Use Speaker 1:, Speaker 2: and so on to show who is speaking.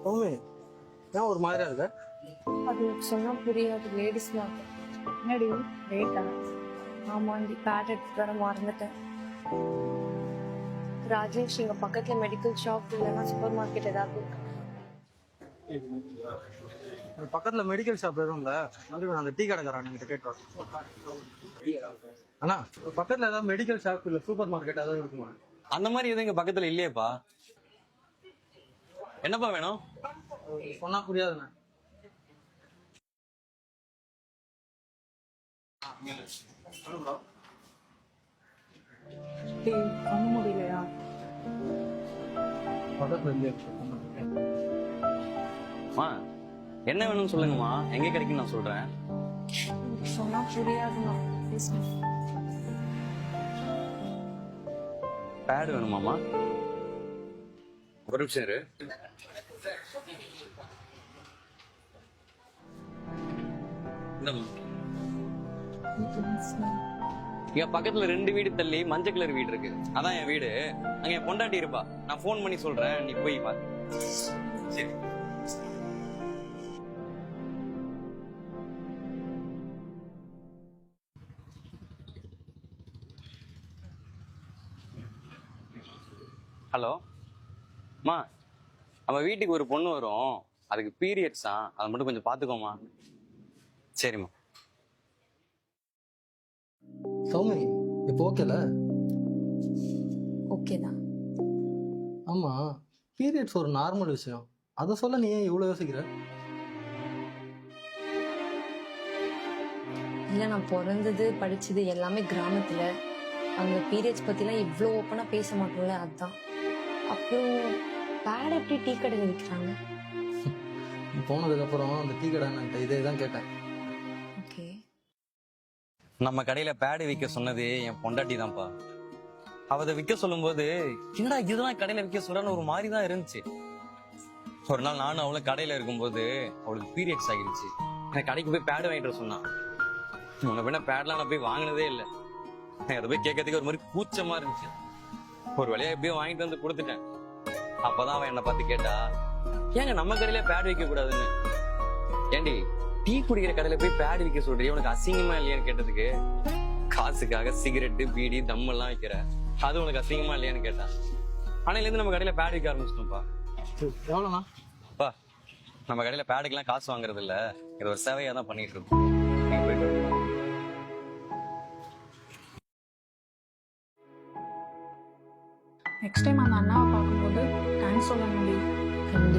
Speaker 1: ஓமே ஏன் ஒரு மாதிரியா இருக்க?
Speaker 2: அது சொன்னா புரியாது. லேடிஸ்
Speaker 3: என்னடி ரேட்டா?
Speaker 2: ஆமாண்டி, பேட் எடுத்துட்டு வர மறந்துட்டேன். ராஜேஷ், இங்க பக்கத்துல மெடிக்கல் ஷாப் இல்லைன்னா சூப்பர் மார்க்கெட் ஏதாவது இருக்கு?
Speaker 1: பக்கத்துல மெடிக்கல் ஷாப் எதுவும் இல்ல. அந்த டீ கடைக்காரன் கிட்ட கேட்டு அண்ணா, பக்கத்துல ஏதாவது மெடிக்கல் ஷாப் இல்ல சூப்பர் மார்க்கெட் ஏதாவது இருக்குமா?
Speaker 4: அந்த மாதிரி எதுவும் இங்க பக்கத்துல இல்லையேப்பா. என்னப்பா வேணும்?
Speaker 1: சொன்னா புரியாதுண்ணா.
Speaker 3: டேய் பண்ண முடியலையா?
Speaker 1: பக்கத்துல இல்லையே.
Speaker 4: அம்மா, என்ன வேணும்னு சொல்லுங்கம்மா, எங்க கிடைக்கும் நான் சொல்றேன்.
Speaker 2: சொன்னா புரியாதுண்ணா.
Speaker 4: பேட் வேணுமாம்மா? ஒரு நிமிஷம் இரு. இந்தாம்மா. இங்க பக்கத்துல 2 வீடு தள்ளி மஞ்சள் கலர் வீடு இருக்கு, அதான் என் வீடு. அங்க என் பொண்டாட்டி இருப்பா, நான் போன் பண்ணி சொல்றேன், நீ போய் வா. சரி. ஹலோ அம்மா, நம்ம வீட்டுக்கு ஒரு பொண்ணு வரும், அதுக்கு பீரியட்ஸ் தான், அதை மட்டும் கொஞ்சம் பாத்துக்கோமா. சரிம்மா.
Speaker 1: சௌமி, இப்போ ஓகேல?
Speaker 2: ஓகே தான்.
Speaker 1: ஆமா, பீரியட்ஸ் ஒரு நார்மல் விஷயம், அதை சொல்ல நீ ஏன் இவ்வளவு யோசிக்கிற?
Speaker 2: இல்லை, நான் பிறந்தது படிச்சது எல்லாமே கிராமத்துல. அந்த பீரியட்ஸ் பத்திலாம் இவ்வளோ ஓப்பனா பேச மாட்டோம்ல, அதுதான். அப்புறம் பேட் எப்படி டீ கடையில் விற்கிறாங்க?
Speaker 1: போனதுக்கு அப்புறம் அந்த டீ கடை இதே தான் கேட்டேன்.
Speaker 2: ஓகே.
Speaker 4: நம்ம கடையில பேடு விற்க சொன்னது என் பொண்டாட்டி தான்ப்பா. அவ அதை விற்க சொல்லும் போது என்னடா இதெல்லாம் கடையில விற்க சொல்றான்னு ஒரு மாதிரி தான் இருந்துச்சு. ஒரு நாள் நானும் அவளும் கடையில இருக்கும்போது அவளுக்கு பீரியட்ஸ் ஆகிடுச்சு. எனக்கு கடைக்கு போய் பேடு வாங்கிட்டு வர சொன்னான். முன்ன பின்ன பேட்லாம் நான் போய் வாங்கினதே இல்லை. அதை போய் கேட்கறதுக்கு ஒரு மாதிரி கூச்சமா இருந்துச்சு. ஒரு வழியா எப்படியோ வாங்கிட்டு வந்து கொடுத்துட்டேன். அப்பதான் அவன் என்னை பார்த்து கேட்டா, ஏங்க நம்ம கடையில பேட் வைக்க கூடாதுன்னு. ஏண்டி, டீ குடிக்கிற கடையில போய் பேட் வைக்க சொல்றீங்க, உனக்கு அசிங்கமா இல்லையான்னு கேட்டதுக்கு, காசுக்காக சிகரெட்டு பீடி தம் எல்லாம் வைக்கிற, அது உனக்கு அசிங்கமா இல்லையான்னு கேட்டா. ஆனையில இருந்து நம்ம கடையில பேட் வைக்க ஆரம்பிச்சிட்டோம்ப்பா.
Speaker 1: எவ்வளோண்ணா?
Speaker 4: பா, நம்ம கடையில பேடுக்கெல்லாம் காசு வாங்குறது இல்ல, இது ஒரு சேவையா தான் பண்ணிட்டு இருக்கோம். நீங்க போயிட்டு வாங்க.
Speaker 3: நெக்ஸ்ட் டைம் அந்த அண்ணாவை பார்க்கும்போது தேங்க்ஸ் சொல்ல முடியும்.
Speaker 2: கண்டிப்பா.